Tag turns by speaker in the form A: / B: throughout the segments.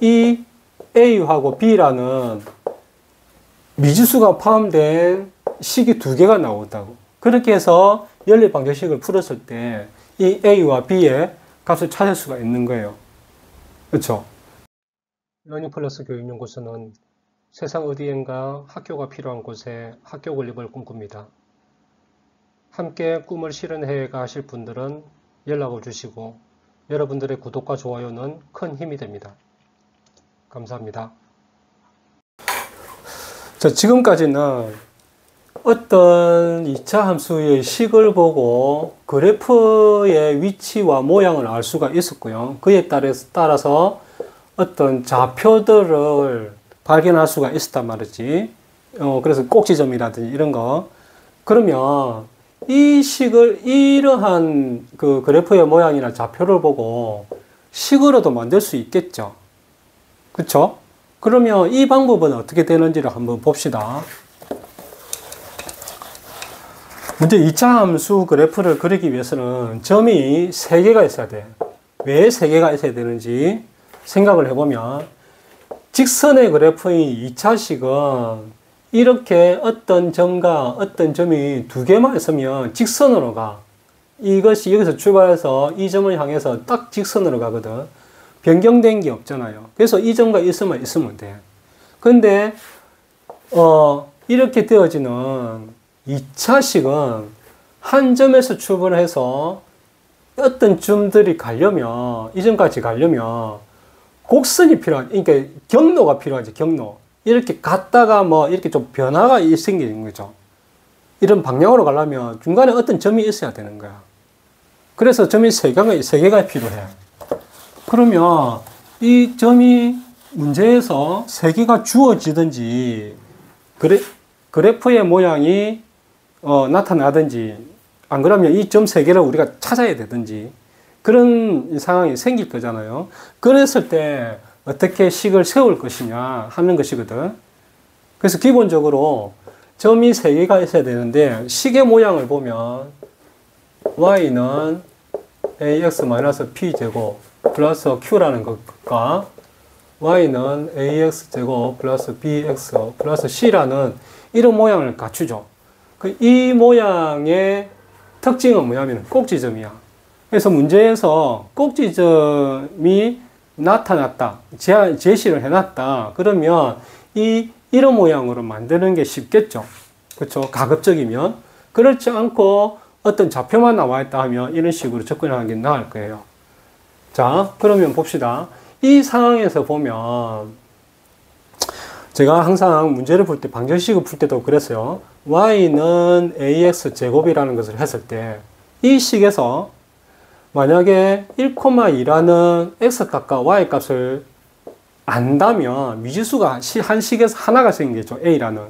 A: 이 A하고 B라는 미지수가 포함된 식이 두 개가 나온다고. 그렇게 해서 연립 방정식을 풀었을 때 이 A와 B의 값을 찾을 수가 있는 거예요. 그렇죠? 러닝 플러스 교육연구소는 세상 어디엔가 학교가 필요한 곳에 학교 건립을 꿈꿉니다. 함께 꿈을 실현해 가실 분들은 연락을 주시고 여러분들의 구독과 좋아요는 큰 힘이 됩니다. 감사합니다. 자, 지금까지는 어떤 2차 함수의 식을 보고 그래프의 위치와 모양을 알 수가 있었고요. 그에 따라서 어떤 좌표들을 발견할 수가 있었단 말이지. 그래서 꼭지점이라든지 이런 거. 그러면 이 식을 이러한 그 그래프의 모양이나 좌표를 보고 식으로도 만들 수 있겠죠. 그쵸? 그러면 이 방법은 어떻게 되는지를 한번 봅시다. 먼저 2차 함수 그래프를 그리기 위해서는 점이 3개가 있어야 돼. 왜 3개가 있어야 되는지 생각을 해보면 직선의 그래프의 2차식은 이렇게 어떤 점과 어떤 점이 2개만 있으면 직선으로 가. 이것이 여기서 출발해서 이 점을 향해서 딱 직선으로 가거든. 변경된 게 없잖아요. 그래서 이 점과 있으면 돼. 근데 이렇게 되어지는 2차식은 한 점에서 출발해서 어떤 점들이 가려면, 이 점까지 가려면 곡선이 그러니까 경로가 필요하지, 경로. 이렇게 갔다가 이렇게 좀 변화가 생기는 거죠. 이런 방향으로 가려면 중간에 어떤 점이 있어야 되는 거야. 그래서 점이 3개가 필요해. 그러면 이 점이 문제에서 3개가 주어지든지, 그래프의 모양이 나타나든지, 안 그러면 이 점 3개를 우리가 찾아야 되든지, 그런 상황이 생길 거잖아요. 그랬을 때 어떻게 식을 세울 것이냐 하는 것이거든. 그래서 기본적으로 점이 3개가 있어야 되는데, 식의 모양을 보면 y는 ax-p제곱 플러스 q라는 것과 y는 ax제곱 플러스 bx 플러스 c라는 이런 모양을 갖추죠. 이 모양의 특징은 뭐냐면 꼭지점이야. 그래서 문제에서 꼭지점이 나타났다, 제시를 해놨다. 그러면 이런 모양으로 만드는 게 쉽겠죠. 그렇죠? 가급적이면. 그렇지 않고 어떤 좌표만 나와 있다 하면 이런 식으로 접근하는 게 나을 거예요. 자, 그러면 봅시다. 이 상황에서 보면 제가 항상 문제를 풀 때, 방정식을 풀 때도 그랬어요. y는 ax제곱이라는 것을 했을 때 이 식에서 만약에 1,2라는 x값과 y값을 안다면 미지수가 한 식에서 하나가 생기겠죠. a라는.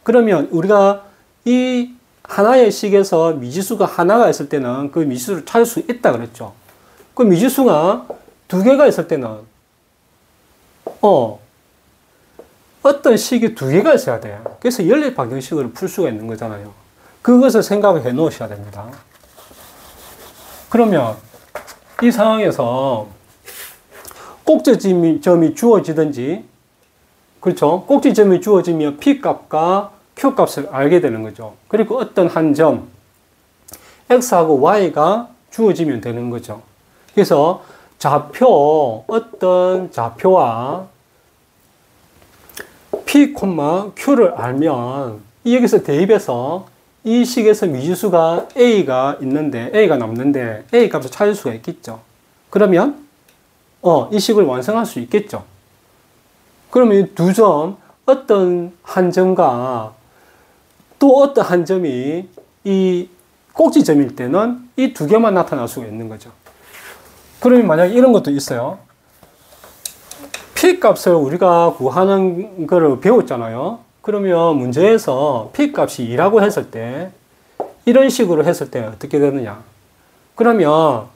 A: 그러면 우리가 이 하나의 식에서 미지수가 하나가 있을 때는 그 미지수를 찾을 수 있다 그랬죠. 그 미지수가 2개가 있을 때는 어떤 식이 2개가 있어야 돼. 그래서 연립 방정식을 풀 수가 있는 거잖아요. 그것을 생각해 놓으셔야 됩니다. 그러면 이 상황에서 꼭지점이 주어지든지, 그렇죠? 꼭지점이 주어지면 P값과 Q값을 알게 되는 거죠. 그리고 어떤 한 점, X하고 Y가 주어지면 되는 거죠. 그래서 어떤 좌표와 P, Q를 알면 여기서 대입해서 이 식에서 미지수가 A가 남는데 A 값을 찾을 수가 있겠죠. 그러면 이 식을 완성할 수 있겠죠. 그러면 이 두 점, 어떤 한 점과 또 어떤 한 점이 이 꼭지점일 때는 이 2개만 나타날 수가 있는 거죠. 그러면 만약에 이런 것도 있어요. P값을 우리가 구하는 거를 배웠잖아요. 그러면 문제에서 P값이 2라고 했을 때, 이런 식으로 했을 때 어떻게 되느냐. 그러면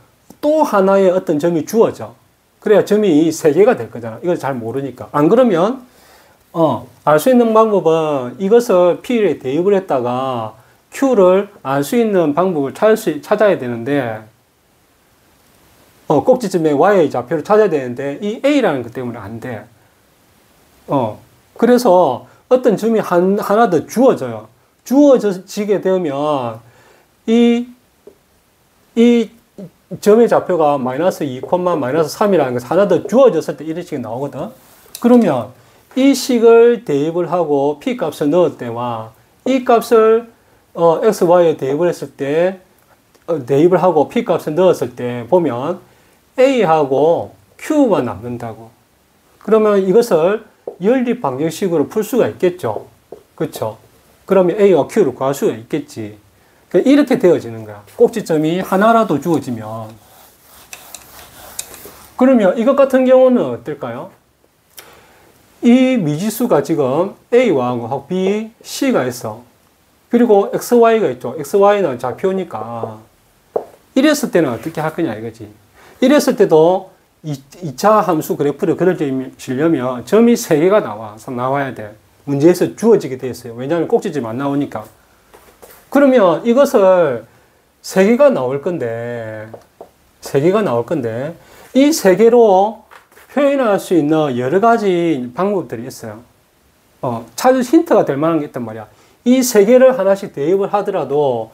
A: 또 하나의 어떤 점이 주어져. 그래야 점이 3개가 될 거잖아. 이걸 잘 모르니까. 안 그러면, 알 수 있는 방법은 이것을 P에 대입을 했다가 Q를 알 수 있는 방법을 찾아야 되는데, 꼭지점에 y의 좌표를 찾아야 되는데 이 a라는 것 때문에 안 돼. 그래서 어떤 점이 하나 더 주어져요. 주어지게 되면 이 점의 좌표가 마이너스 2, 마이너스 3이라는 것이 하나 더 주어졌을 때 이런 식이 나오거든. 그러면 이 식을 대입을 하고 p 값을 넣을 때와 이 값을 x, y에 대입을 했을 때 대입을 하고 p 값을 넣었을 때 보면 a하고 q가 남는다고. 그러면 이것을 연립 방정식으로 풀 수가 있겠죠. 그렇죠? 그러면 a와 q를 구할 수가 있겠지. 이렇게 되어지는 거야. 꼭지점이 하나라도 주어지면. 그러면 이것 같은 경우는 어떨까요? 이 미지수가 지금 a와 b, c가 있어. 그리고 xy가 있죠. xy는 좌표니까. 이랬을 때는 어떻게 할 거냐 이거지. 이랬을 때도 2차 함수 그래프를 그려지려면 점이 3개가 나와야 돼. 문제에서 주어지게 돼 있어요. 왜냐하면 꼭지점이 안 나오니까. 그러면 이것을 3개가 나올 건데, 이 3개로 표현할 수 있는 여러 가지 방법들이 있어요. 찾을 힌트가 될 만한 게 있단 말이야. 이 3개를 하나씩 대입을 하더라도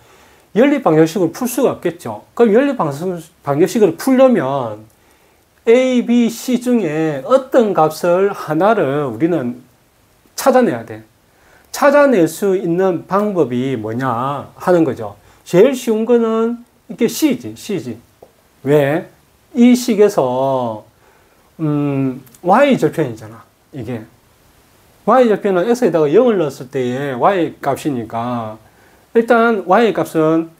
A: 연립 방정식을 풀 수가 없겠죠. 그럼 연립 방정식을 풀려면 A, B, C 중에 어떤 값을 하나를 우리는 찾아내야 돼. 찾아낼 수 있는 방법이 뭐냐 하는 거죠. 제일 쉬운 거는 이게 C지. 왜? 이 식에서 Y절편이잖아. 이게. Y절편은 X에다가 0을 넣었을 때의 Y 값이니까 일단 Y 값은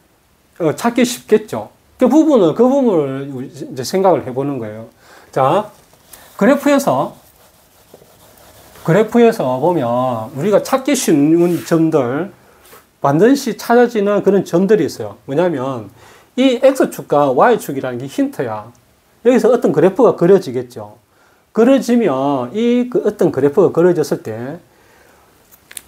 A: 찾기 쉽겠죠. 그 부분을 이제 생각을 해보는 거예요. 자, 그래프에서 보면 우리가 찾기 쉬운 점들, 반드시 찾아지는 그런 점들이 있어요. 뭐냐면 이 X축과 Y축이라는 게 힌트야. 여기서 어떤 그래프가 그려지겠죠. 그려지면 어떤 그래프가 그려졌을 때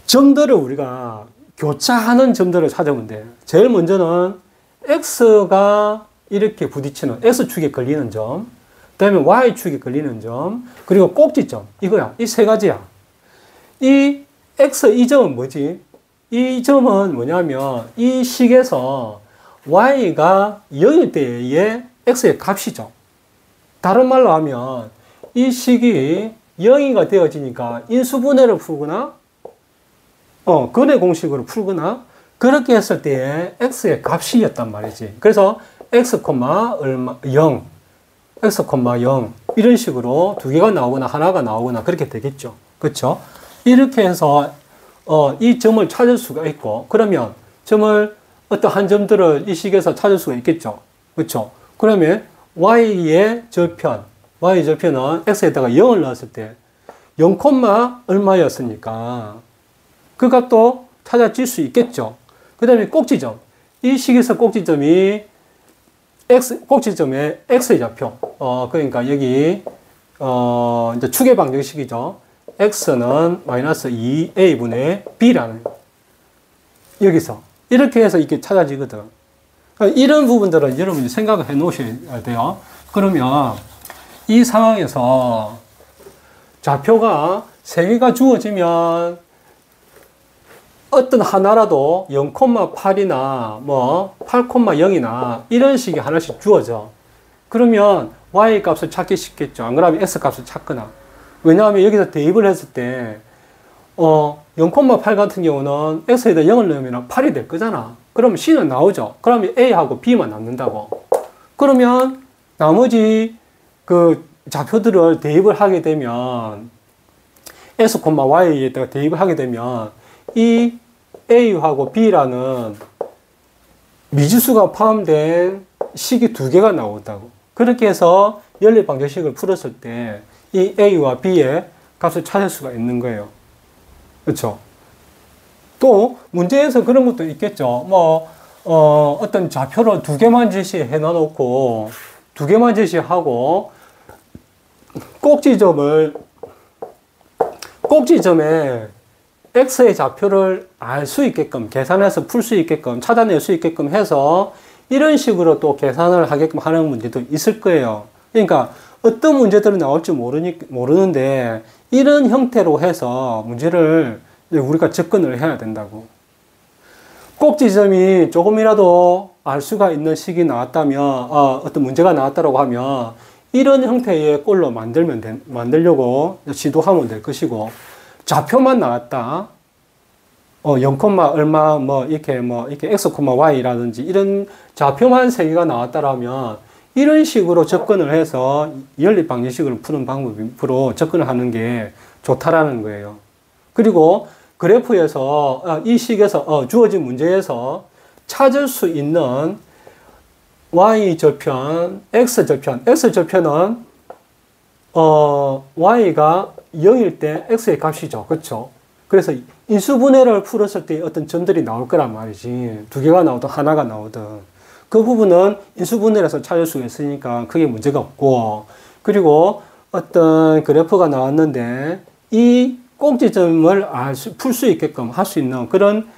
A: 점들을 우리가 교차하는 점들을 찾으면 돼. 제일 먼저는 X가 이렇게 부딪히는 X축에 걸리는 점, 그 다음에 Y축에 걸리는 점, 그리고 꼭지점. 이거야. 이 3가지야. 이 점은 뭐지? 이 점은 뭐냐면 이 식에서 Y가 0일 때의 X의 값이죠. 다른 말로 하면 이 식이 0이가 되어지니까 인수분해를 풀거나 근해 공식으로 풀거나 그렇게 했을 때의 x의 값이었단 말이지. 그래서 x, 0, x, 0 이런 식으로 2개가 나오거나 하나가 나오거나 그렇게 되겠죠. 그렇죠? 이렇게 해서 이 점을 찾을 수가 있고, 그러면 어떤 한 점들을 이 식에서 찾을 수가 있겠죠. 그렇죠? 그러면 y의 절편은 x에다가 0을 넣었을 때 0, 얼마였으니까 그 값도 찾아질 수 있겠죠. 그 다음에 꼭지점. 이 식에서 꼭지점에 x의 좌표. 그러니까 여기, 이제 추계 방정식이죠. x는 마이너스 2a분의 b라는, 여기서. 이렇게 해서 이렇게 찾아지거든. 그러니까 이런 부분들은 여러분이 생각을 해 놓으셔야 돼요. 그러면 이 상황에서 좌표가 3개가 주어지면 어떤 하나라도 0,8이나 8,0이나 이런 식이 하나씩 주어져. 그러면 y 값을 찾기 쉽겠죠. 안 그러면 x 값을 찾거나. 왜냐하면 여기서 대입을 했을 때 0,8 같은 경우는 x에다 0을 넣으면 8이 될 거잖아. 그럼 c는 나오죠. 그러면 a하고 b만 남는다고. 그러면 나머지 그 좌표들을 대입을 하게 되면 x, y에다가 대입을 하게 되면 이 a하고 b라는 미지수가 포함된 식이 2개가 나온다고. 그렇게 해서 연립 방정식을 풀었을 때 이 a와 b의 값을 찾을 수가 있는 거예요. 그렇죠? 또 문제에서 그런 것도 있겠죠. 어떤 좌표를 2개만 제시해 놔놓고 2개만 제시하고 꼭지점에 x의 좌표를 알 수 있게끔, 계산해서 풀 수 있게끔, 찾아낼 수 있게끔 해서 이런 식으로 또 계산을 하게끔 하는 문제도 있을 거예요. 그러니까 어떤 문제들은 나올지 모르는데 이런 형태로 해서 문제를 우리가 접근을 해야 된다고. 꼭지점이 조금이라도 알 수가 있는 식이 나왔다면, 어떤 문제가 나왔다고 하면 이런 형태의 꼴로 만들려고 시도하면 될 것이고, 좌표만 나왔다. 0, 얼마, 이렇게 x, y라든지 이런 좌표만 세 개가 나왔다라면 이런 식으로 접근을 해서 연립 방정식을 푸는 방법으로 접근을 하는 게 좋다라는 거예요. 그리고 그래프에서, 이 식에서, 주어진 문제에서 찾을 수 있는 y절편, x절편은, y가 0일 때 x의 값이죠. 그렇죠? 그래서 인수분해를 풀었을 때 어떤 점들이 나올 거란 말이지. 두 개가 나오든 하나가 나오든. 그 부분은 인수분해라서 찾을 수가 있으니까 크게 문제가 없고, 그리고 어떤 그래프가 나왔는데 이 꼭지점을 풀 수 있게끔 할 수 있는 그런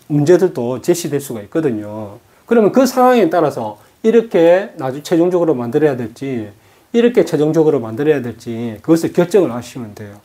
A: 문제들도 제시될 수가 있거든요. 그러면 그 상황에 따라서 이렇게 나중에 최종적으로 만들어야 될지, 이렇게 최종적으로 만들어야 될지 그것을 결정을 하시면 돼요.